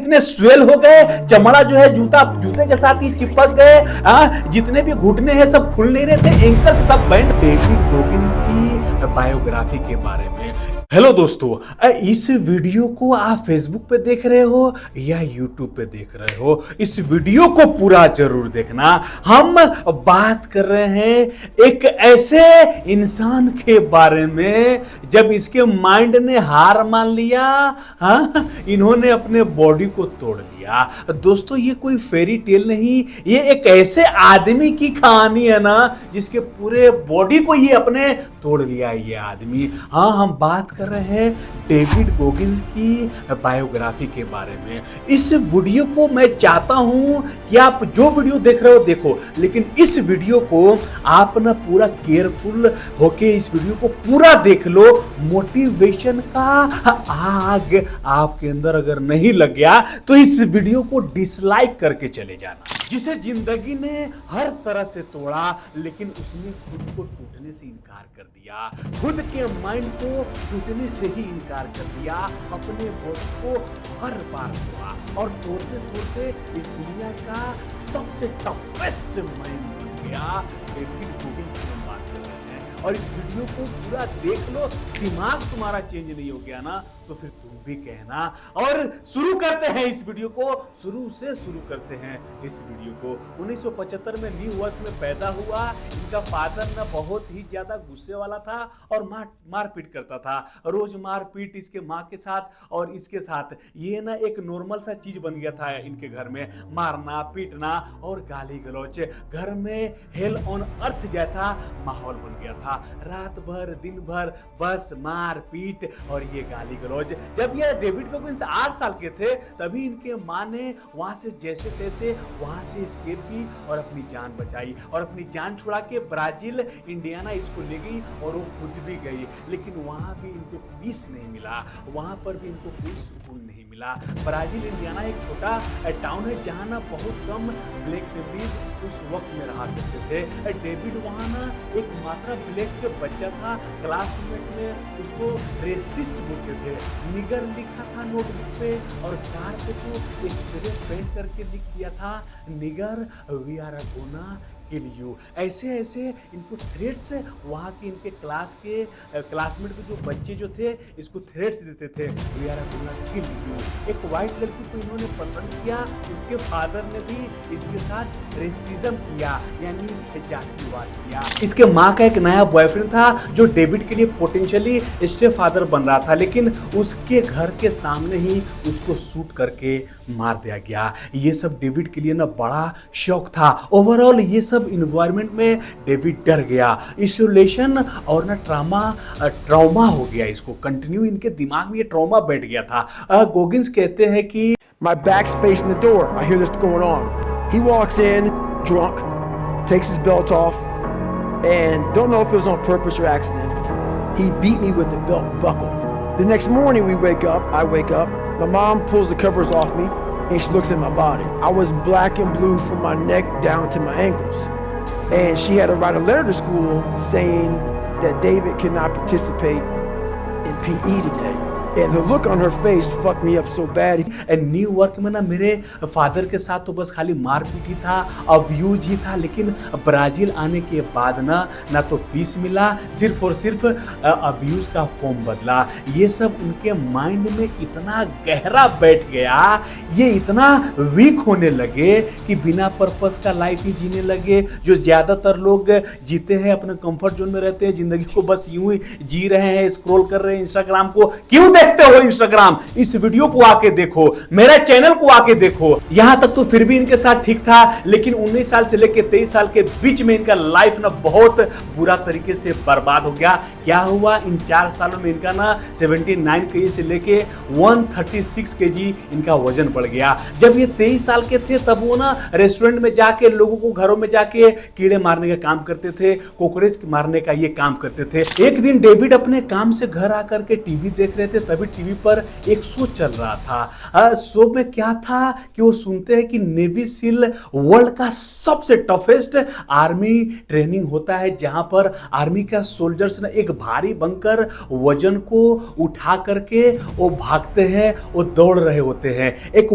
इतने स्वेल हो गए, चमड़ा जो है जूते के साथ ही चिपक गए। जितने भी घुटने हैं सब खुल नहीं रहे थे, एंकल सब बैंड। डेविड गोगिंस की बायोग्राफी के बारे में। हेलो दोस्तों, इस वीडियो को आप फेसबुक पे देख रहे हो या यूट्यूब पे देख रहे हो, इस वीडियो को पूरा जरूर देखना। हम बात कर रहे हैं एक ऐसे इंसान के बारे में जब इसके माइंड ने हार मान लिया, इन्होंने अपने बॉडी को तोड़ लिया। दोस्तों, ये कोई फेरी टेल नहीं, ये एक ऐसे आदमी की कहानी है ना जिसके पूरे बॉडी को ये अपने तोड़ लिया ये आदमी। हम बात कर रहे हैं डेविड गोगिंस की बायोग्राफी के बारे में। इस वीडियो को मैं चाहता हूं कि आप जो वीडियो देख रहे हो देखो, लेकिन इस वीडियो को आप ना पूरा केयरफुल होके इस वीडियो को पूरा देख लो। मोटिवेशन का आग आपके अंदर अगर नहीं लग गया तो इस वीडियो को डिसलाइक करके चले जाना। जिसे जिंदगी ने हर तरह से तोड़ा, लेकिन उसने खुद को टूटने से इनकार कर दिया, खुद के माइंड को टूटने से ही इनकार कर दिया, अपने बॉडी को हर बार तोड़ा और तोड़ते तोड़ते इस दुनिया का सबसे टफेस्ट माइंड बन गया। डेविड गोगिंस की हम बात कर रहे हैं और इस वीडियो को पूरा देख लो। दिमाग तुम्हारा चेंज नहीं हो गया ना तो फिर तुम भी कहना। और शुरू करते हैं इस वीडियो को, शुरू से शुरू करते हैं इस वीडियो को। 1975 में न्यू यॉर्क में पैदा हुआ। इनका फादर ना बहुत ही ज्यादा गुस्से वाला था और मारपीट करता था, रोज मारपीट इसके माँ के साथ और इसके साथ। ये ना एक नॉर्मल सा चीज बन गया था इनके घर में, मारना पीटना और गाली गलौज। घर में हेल ऑन अर्थ जैसा माहौल बन गया था। रात भर दिन भर बस मार पीट और ये गाली गलौज। जब ये डेविड गोगिंस 8 साल के थे तभी इनके माँ ने वहां से जैसे तैसे वहां से एस्केप की और अपनी जान बचाई और अपनी जान छुड़ा के ब्राजील इंडियाना इसको ले गई और वो खुद भी गई। लेकिन वहां भी इनको पीस नहीं मिला, वहां पर भी इनको कोई सुकून नहीं मिला। ब्राजील इंडियाना एक छोटा टाउन है जहां ना बहुत कम ब्लैक फैमिलीज उस वक्त में रहा करते थे। डेविड वहां ना एक मात्र ब्लैक के बच्चा था। क्लासमेट में उसको रेसिस्ट बोलते थे। निगर लिखा था नोटबुक पे और कार पे तो स्प्रे पेंट करके लिख दिया था, nigger we are gonna kill you. ऐसे ऐसे इनको थ्रेट्स वहाँ के इनके क्लासमेट के जो बच्चे जो थे इसको थ्रेट्स देते थे, we are gonna kill you. एक वाइट लड़की को इन्होंने पसंद किया, उसके फादर ने भी इसके साथ रेसिज्म किया, यानी जातिवाद किया। इसके माँ का एक नया बॉयफ्रेंड था जो डेविड के लिए पोटेंशियली स्टेप फादर बन रहा था, लेकिन उसके घर के सामने ही उसको शूट करके मार दिया गया। ये सब डेविड के लिए ना बड़ा शौक था। ओवरऑल ये सब इन्वायरमेंट में डेविड डर गया, इसोलेशन और ना ट्रॉमा हो गया इसको। कंटिन्यू इनके दिमाग में ये ट्रॉमा बैठ गया था। गोगिंस कहते हैं कि My back's facing the door. I hear this going on. He walks in drunk, takes his belt off, and don't know if it was on purpose or accident. He beat me with the belt buckle. The next morning I wake up, my mom pulls the covers off me and she looks at my body. I was black and blue from my neck down to my ankles. And she had to write a letter to school saying that David could not participate in PE today. And the look on her face fucked me up so bad. New York में ना मेरे father के साथ तो बस खाली मारपीट ही था, अब्यूज ही था, लेकिन ब्राजील आने के बाद ना तो पीस मिला, सिर्फ और सिर्फ अब्यूज का फॉर्म बदला। ये सब उनके माइंड में इतना गहरा बैठ गया, ये इतना वीक होने लगे कि बिना पर्पस का लाइफ ही जीने लगे। जो ज्यादातर लोग जीते हैं अपने कंफर्ट जोन में रहते हैं, जिंदगी को बस यूं ही जी रहे हैं, स्क्रॉल कर रहे हैं इंस्टाग्राम को। क्यों देखते हो इंस्टाग्राम? इस वीडियो को आके देखो, मेरे चैनल को आके देखो। यहां तक तो फिर भी इनके साथ ठीक था, लेकिन 19 साल से लेकर 23 साल के बीच में इनका लाइफ ना बहुत बुरा तरीके से बर्बाद हो गया। क्या हुआ इन 4 सालों में? इनका ना 79 केजी से लेके 136 केजी इनका वजन बढ़ गया। जब ये 23 साल के थे तब वो ना रेस्टोरेंट में जाके लोगों को घरों में जाके कीड़े मारने का काम करते थे, कॉकरोच मारने का ये काम करते थे। एक दिन डेविड अपने काम से घर आकर के टीवी देख रहे थे, तभी टीवी पर एक शो चल रहा था। शो में क्या था कि वो सुनते हैं कि नेवी सील वर्ल्ड का सबसे टफेस्ट आर्मी ट्रेनिंग होता है, जहां पर आर्मी का सोल्जर्स ना एक भारी बंकर वजन को उठा करके वो भागते हैं, वो दौड़ रहे होते हैं। एक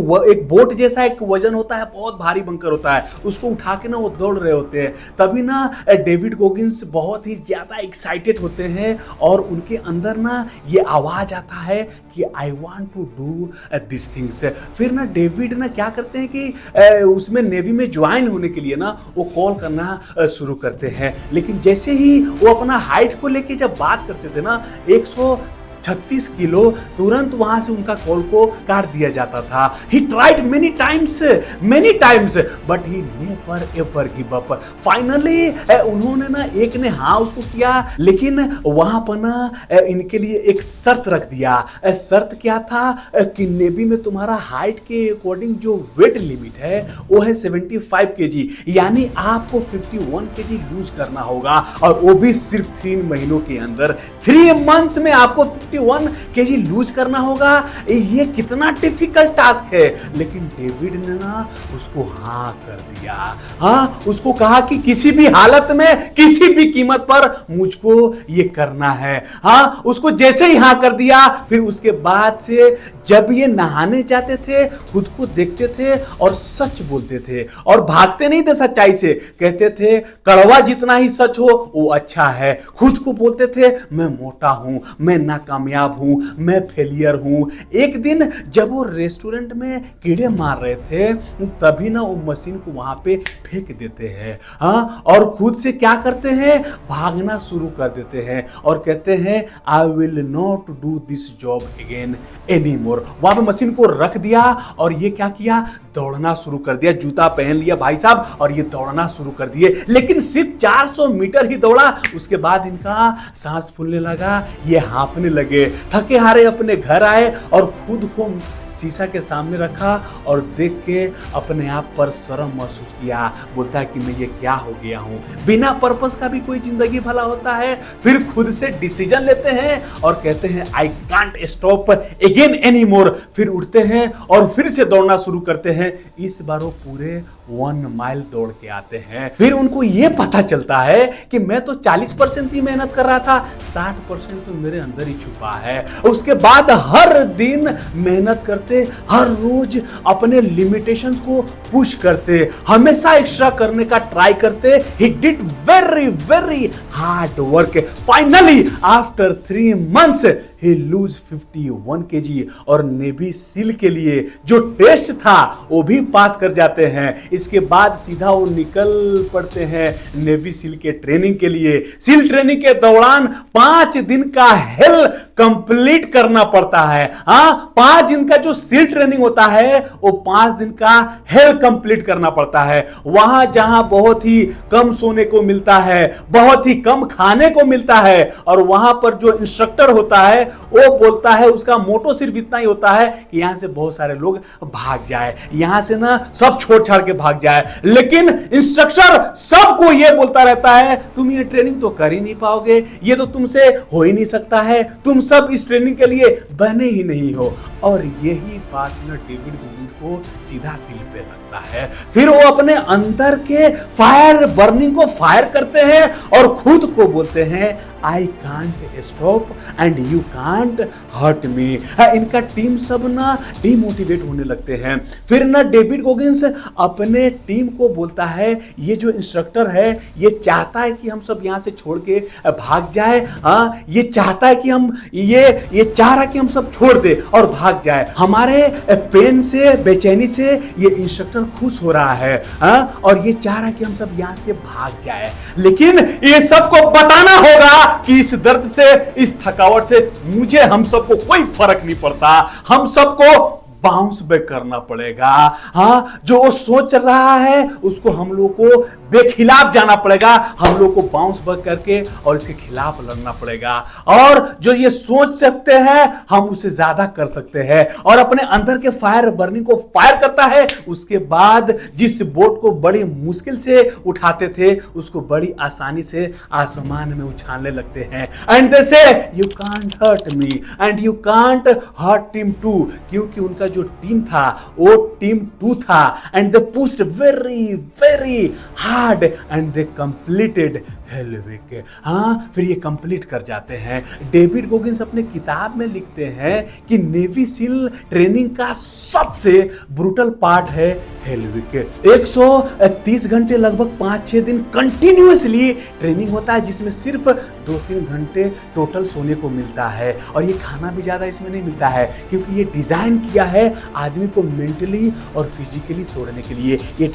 बोट जैसा एक वजन होता है, बहुत भारी बंकर होता है, उसको उठा के ना वो दौड़ रहे होते हैं। तभी ना डेविड गोगिंस बहुत ही ज्यादा एक्साइटेड होते हैं और उनके अंदर ना ये आवाज आता है कि I want to do this things. फिर ना डेविड ना क्या करते हैं कि उसमें नेवी में ज्वाइन होने के लिए ना वो कॉल करना शुरू करते हैं। लेकिन जैसे ही वो अपना हाइट को लेके जब बात करते थे ना 136 किलो, तुरंत वहां से उनका कॉल को काट दिया जाता था। He tried many times but he never ever give up. Finally उन्होंने ना एक ने हाँ उसको किया, लेकिन वहां पर ना इनके लिए एक शर्त रख दिया। शर्त क्या था कि नेवी में तुम्हारा हाइट के अकॉर्डिंग जो वेट लिमिट है वो है 75 केजी, यानी आपको 51 केजी लूज करना होगा, और वो भी सिर्फ 3 महीनों के अंदर। 3 मंथ्स में आपको 51 केजी लूज करना होगा। ये कितना डिफिकल्ट टास्क है, लेकिन डेविड ने ना उसको हाँ कर दिया। हाँ, उसको कहा कि किसी भी हालत में किसी भी कीमत पर मुझको ये करना है। हाँ, उसको जैसे ही हाँ कर दिया, फिर उसके बाद से जब ये नहाने जाते थे खुद को देखते थे और सच बोलते थे, और भागते नहीं थे सच्चाई से। कहते थे कड़वा जितना ही सच हो वो अच्छा है। खुद को बोलते थे मैं मोटा हूं, मैं नाकामयाब हूं, मैं फेलियर हूं। एक दिन जब वो रेस्टोरेंट में कीड़े मार रहे थे, तभी ना वो मशीन को वहां पे फेंक देते हैं। हाँ, और खुद से क्या करते हैं, भागना शुरू कर देते हैं और कहते हैं I will not do this job again any more. वहां पे मशीन को रख दिया और ये क्या किया, दौड़ना शुरू कर दिया। जूता पहन लिया भाई साहब और ये दौड़ना शुरू कर दिए। लेकिन सिर्फ 400 मीटर ही दौड़ा, उसके बाद इनका सांस फूलने लगा, ये हाँफने लगे। थके हारे अपने घर आए और खुद को शीशा के सामने रखा और देख के अपने आप पर शर्म महसूस किया। बोलता है कि मैं ये क्या हो गया हूं। बिना पर्पस का भी कोई जिंदगी भला होता है। फिर खुद से डिसीजन लेते हैं और कहते हैं I can't stop again any more. फिर उठते हैं और फिर से दौड़ना शुरू करते हैं। इस बार वो पूरे 1 माइल दौड़ के आते हैं। फिर उनको ये पता चलता है कि मैं तो 40% ही मेहनत कर रहा था, 60% तो मेरे अंदर ही छुपा है। उसके बाद हर दिन मेहनत करते, हर रोज अपने लिमिटेशंस को पुश करते, हमेशा एक्स्ट्रा करने का ट्राई करते। He did very very hard work. Finally after 3 months he lose 51 KG और नेवी सील के लिए जो टेस्ट था वो भी पास कर जाते हैं। इसके बाद सीधा वो निकल पड़ते हैं नेवी सील के ट्रेनिंग के लिए। सील ट्रेनिंग के दौरान 5 दिन का हेल कंप्लीट करना पड़ता है। हाँ, 5 दिन का जो सील ट्रेनिंग होता है वो 5 दिन का हेल कंप्लीट करना पड़ता है। वहां जहां बहुत ही कम सोने को मिलता है, बहुत ही कम खाने को मिलता है, और वहां पर जो इंस्ट्रक्टर होता है वो बोलता है, उसका मोटो सिर्फ इतना ही होता है कि यहां से बहुत सारे लोग भाग जाए, यहां से ना सब छोड़ छाड़ के भाग जाए। लेकिन इंस्ट्रक्टर सबको यह बोलता रहता है तुम ये ट्रेनिंग तो कर ही नहीं पाओगे, ये तो तुमसे हो ही नहीं सकता है, तुम सब इस ट्रेनिंग के लिए बने ही नहीं हो। और यही बात ना डेविड गोगिंस को सीधा दिल पे लगता है। फिर वो अपने अंदर के फायर बर्निंग को फायर करते हैं और खुद को बोलते हैं I can't stop and you can't hurt me. इनका टीम सब ना डिमोटिवेट होने लगते हैं। फिर ना डेविड गोगिंस अपने टीम को बोलता है ये जो इंस्ट्रक्टर है ये चाहता है कि हम सब यहां से छोड़ के भाग जाए। हाँ, ये चाहता है कि हम ये चाह रहा है कि हम सब छोड़ दे और भाग जाए। हमारे पेन से, बेचैनी से ये इंस्ट्रक्टर खुश हो रहा है। हाँ, और ये चाह रहा है कि हम सब यहां से भाग जाए। लेकिन ये सबको बताना होगा कि इस दर्द से, इस थकावट से मुझे, हम सबको कोई फर्क नहीं पड़ता। हम सबको बाउंस बैक करना पड़ेगा। हाँ, जो वो सोच रहा है उसको हम लोग को बेखिलाफ जाना पड़ेगा, हम लोग को बाउंस बैक करके और इसके खिलाफ लड़ना पड़ेगा। और जो ये सोच सकते हैं हम उससे ज्यादा कर सकते हैं, और अपने अंदर के फायर बर्निंग को फायर करता है। उसके बाद जिस बोट को बड़ी मुश्किल से उठाते थे उसको बड़ी आसानी से आसमान में उछालने लगते हैं। And they say you can't hurt me and you can't hurt team 2, क्योंकि उनका जो टीम था वो टीम 2 था। And they pushed very very hard and they completed helwick. हाँ, फिर ये कंप्लीट कर जाते हैं। डेविड गोगिंस अपने किताब में लिखते हैं कि नेवी सील ट्रेनिंग का सबसे ब्रूटल पार्ट है हेलविक। 130 घंटे लगभग 5-6 दिन कंटिन्यूअसली ट्रेनिंग होता है, जिसमें सिर्फ 2-3 घंटे टोटल सोने को मिलता है। और ये खाना भी ज्यादा इसमें नहीं मिलता है, क्योंकि ये डिजाइन किया है आदमी को मेंटली और फिजिकली तोड़ने के लिए। ये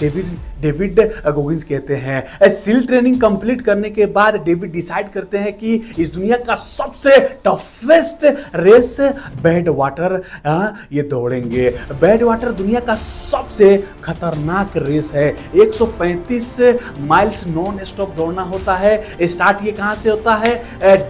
डेविड गोगिंस कहते हैं। सील ट्रेनिंग कंप्लीट करने के बाद डेविड डिसाइड करते हैं कि इस दुनिया का सबसे टफेस्ट रेस बैड वाटर ये दौड़ेंगे। बैड वाटर दुनिया का सबसे खतरनाक रेस है। 135 माइल्स नॉन स्टॉप दौड़ना होता है। स्टार्ट ये कहां से होता है?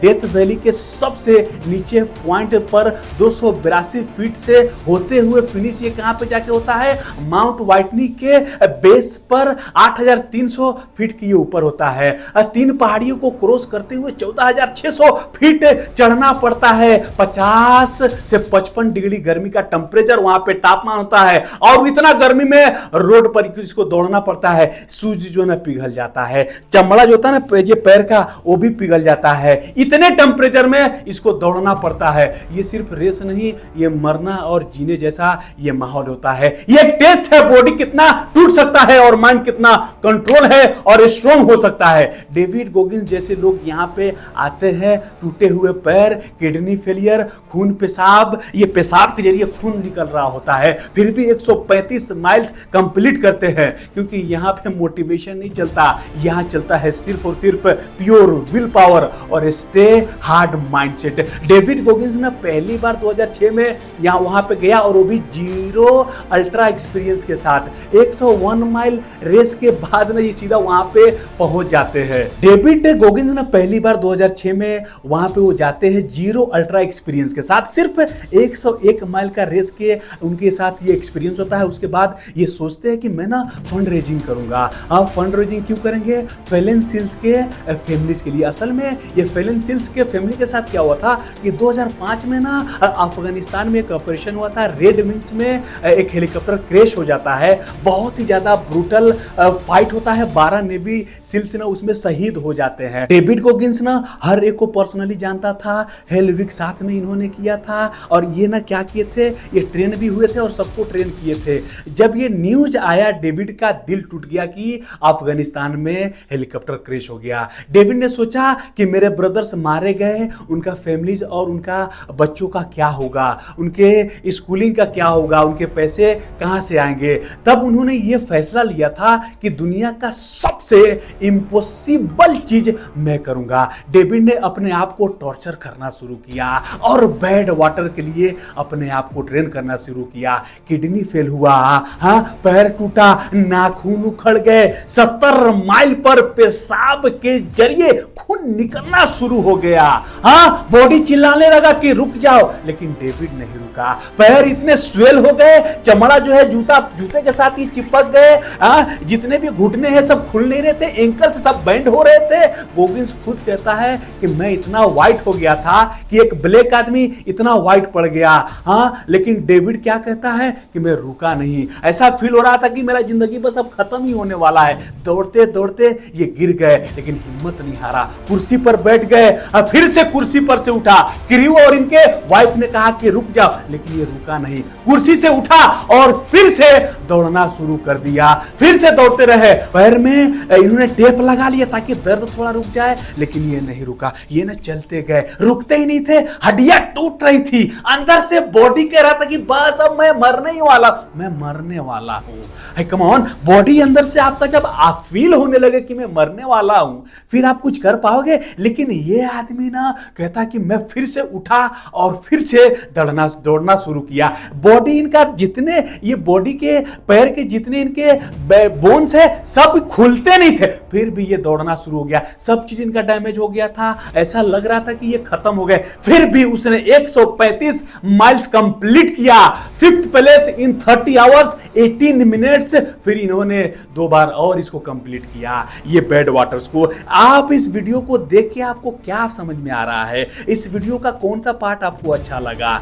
डेथ वैली के सबसे नीचे पॉइंट पर 282 फीट से होते हुए फिनिश ये कहां पे जाके होता है? माउंट वाइटनी के बेस पर 8300 फीट के ऊपर होता है। 3 पहाड़ियों को क्रॉस करते हुए 14600 फीट चढ़ना पड़ता है। 50 से 55 डिग्री गर्मी का टेम्परेचर वहां पे तापमान होता है, और इतना गर्मी में रोड पर इसको दौड़ना पड़ता है। सूज जो ना पिघल जाता है, चमड़ा जो होता है ना ये पैर का वो भी पिघल जाता है। इतने टेम्परेचर में इसको दौड़ना पड़ता है। ये सिर्फ रेस नहीं, ये मरना और जीने जैसा ये माहौल होता है। ये टेस्ट है बॉडी कितना टूट सकता है और माइंड कितना कंट्रोल है और स्ट्रॉन्ग हो सकता है। डेविड गोगिंस जैसे लोग यहां पे आते हैं, टूटे हुए पैर, किडनी फेलियर, खून पेशाब, ये पेशाब के जरिए खून निकल रहा होता है, फिर भी 135 माइल्स कंप्लीट करते हैं, क्योंकि यहां पे मोटिवेशन नहीं चलता, यहां चलता है सिर्फ और सिर्फ प्योर विल पावर और stay hard mindset. David Goggins ने पहली बार 2006 में यहां वहां पे गया, और वो भी 0 अल्ट्रा एक्सपीरियंस के साथ। 101 माइल रेस के बाद ना ये सीधा वहां पे पहुंच जाते हैं। डेविड गोगिंस ने पहली बार 2006 में वहां पे वो जाते हैं 0 अल्ट्रा एक्सपीरियंस के साथ। सिर्फ 101 माइल का रेस के उनके साथ ये एक्सपीरियंस होता है। उसके बाद ये सोचते हैं कि मैं ना फंड रेजिंग करूंगा। आप फंड रेजिंग क्यों करेंगे? फेलन सील्स के फैमिलीज के लिए। असल में ये फेलन सील्स के फैमिली के साथ क्या हुआ था कि 2005 में ना अफगानिस्तान में एक ऑपरेशन हुआ था। रेड विंग्स में एक हेलीकॉप्टर क्रैश हो जाता है। बहुत ही ज्यादा ब्रूटल फाइट होता है। 12 नेवी सील्स ना उसमें शहीद हो जाते हैं। डेविड गोगिंस ना हर एक को पर्सनली जानता था। हेलविक साथ में इन्होंने किया था, और ये ना क्या किए थे, ये ट्रेन भी हुए थे और सबको ट्रेन किए थे। जब ये न्यूज आया डेविड का दिल टूट गया कि अफगानिस्तान में हेलीकॉप्टर क्रैश हो गया। डेविड ने सोचा कि मेरे ब्रदर्स मारे गए, उनका फैमिलीज और उनका बच्चों का क्या होगा, उनके स्कूलिंग का क्या होगा, उनके पैसे कहां से आएंगे। तब उन्होंने ये फैसला लिया था कि दुनिया का सबसे इम्पॉसिबल चीज मैं करूंगा। डेविड ने अपने आप को टॉर्चर करना शुरू किया और बैड वाटर के लिए अपने आप को ट्रेन करना शुरू किया। किडनी फेल हुआ, हाँ, पैर टूटा, नाखून उखड़ गए। 70 माइल पर पेशाब के जरिए खून निकलना शुरू हो गया। हाँ, बॉडी चिल्लाने लगा कि रुक जाओ, लेकिन डेविड नहीं रुका। पैर इतने स्वेल हो गए, चमड़ा जो है जूते के साथ ही चिपक गए। हाँ, जितने भी घुटने हैं सब खुल नहीं रहे थे, एंकल सब बेंड हो रहे थे। गोगिंस खुद कहता है कि मैं इतना व्हाइट हो गया था कि एक ब्लैक आदमी इतना व्हाइट पड़ गया। हाँ, लेकिन डेविड क्या कहता है कि मैं रुका नहीं। ऐसा फील हो रहा था कि मेरा जिंदगी बस अब खत्म ही होने वाला है। दौड़ते दौड़ते ये गिर गए, लेकिन हिम्मत नहीं हारा, कुर्सी पर बैठ गए। फिर से कुर्सी पर से उठा। क्रू और इनके वाइफ ने कहा कि रुक जाओ, लेकिन ये रुका नहीं, कुर्सी से उठा और फिर से दौड़ना शुरू कर दिया। फिर से दौड़ते रहे। पैर में इन्होंने टेप लगा लिया ताकि दर्द थोड़ा रुक जाए, लेकिन ये नहीं रुका। ये ना चलते गए, रुकते ही नहीं थे, हड्डियां टूट रही थी। अंदर से बॉडी कह रहा था कि बस अब मैं मरने ही वाला, मैं मरने वाला हूं। कम ऑन, बॉडी अंदर से आपका जब आप फील होने लगे कि मैं मरने वाला हूं, फिर आप कुछ कर पाओगे। लेकिन ये आदमी ना कहता कि मैं फिर से उठा और फिर से दौड़ना शुरू किया। बॉडी इनका जितने, ये बॉडी के पैर के जितने इनके बोन्स है सब खुलते नहीं थे, फिर भी ये दौड़ना शुरू हो गया। सब चीज इनका डैमेज हो गया था, ऐसा लग रहा था कि ये खत्म हो गए। फिर भी उसने 135 माइल्स कंप्लीट किया, 5th place in 30 hours 18 minutes. फिर इन्होंने 2 बार और इसको कंप्लीट किया, ये बैड वाटर्स को। आप इस वीडियो को देख के आपको क्या समझ में आ रहा है? इस वीडियो का कौन सा पार्ट आपको अच्छा लगा?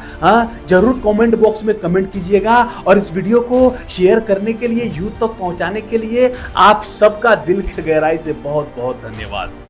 जरूर कमेंट बॉक्स में कमेंट कीजिएगा। और इस वीडियो को शेयर करने के लिए, यूथ तक पहुंचाने के लिए आप सबका दिल की गहराई से बहुत बहुत धन्यवाद।